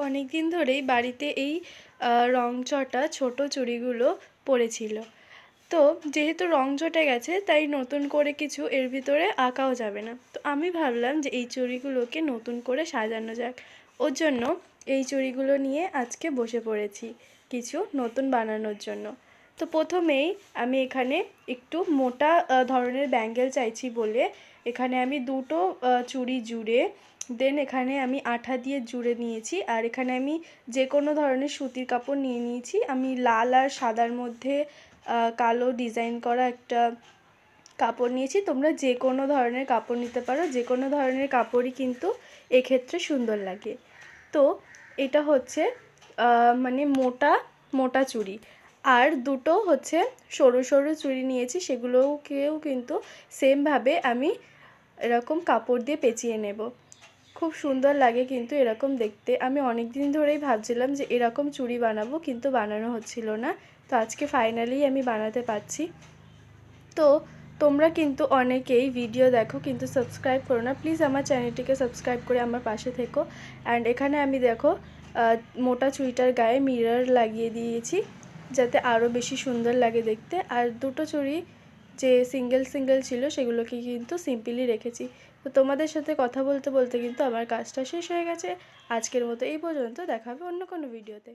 অনেক দিন ধরেই বাড়িতে এই রংচটা ছোট চুড়িগুলো পড়েছিল। তো যেহেতু রং চটে গেছে তাই নতুন করে কিছু এর ভিতরে আঁকাও যাবে না। তো আমি ভাবলাম যে এই চুড়িগুলোকে নতুন করে সাজানো যাক। ওর জন্য এই চুড়িগুলো নিয়ে আজকে বসে পড়েছি কিছু নতুন বানানোর জন্য। তো প্রথমেই আমি এখানে একটু মোটা ধরনের ব্যাঙ্গেল চাইছি বলে এখানে আমি দুটো চুড়ি জুড়ে দেন এখানে আমি আঠা দিয়ে জুড়ে নিয়েছি। আর এখানে আমি যে কোনো ধরনের সুতির কাপড় নিয়ে নিয়েছি। আমি লাল আর সাদার মধ্যে কালো ডিজাইন করা একটা কাপড় নিয়েছি। তোমরা যে কোনো ধরনের কাপড় নিতে পারো, যে কোনো ধরনের কাপড়ই কিন্তু এক্ষেত্রে সুন্দর লাগে। তো এটা হচ্ছে মানে মোটা মোটা চুড়ি, আর দুটো হচ্ছে সরু সরু চুড়ি নিয়েছি, সেগুলোকেও কিন্তু সেমভাবে আমি এরকম কাপড় দিয়ে পেঁচিয়ে নেব। খুব সুন্দর লাগে কিন্তু এরকম দেখতে। আমি অনেক দিন ধরেই ভাবছিলাম যে এরকম চুড়ি বানাবো, কিন্তু বানানো হচ্ছিল না। তো আজকে ফাইনালি আমি বানাতে পারছি। তো তোমরা কিন্তু অনেকেই ভিডিও দেখো কিন্তু সাবস্ক্রাইব করো না, প্লিজ আমার চ্যানেলটিকে সাবস্ক্রাইব করে আমার পাশে থেকো। অ্যান্ড এখানে আমি দেখো মোটা চুড়িটার গায়ে মিরর লাগিয়ে দিয়েছি যাতে আরও বেশি সুন্দর লাগে দেখতে। আর দুটো চুড়ি যে সিঙ্গেল সিঙ্গেল ছিল সেগুলোকে কিন্তু সিম্পলি রেখেছি। তো তোমাদের সাথে কথা বলতে বলতে কিন্তু আমার কাজটা শেষ হয়ে গেছে। আজকের মতো এই পর্যন্ত, দেখা হবে অন্য কোনো ভিডিওতে।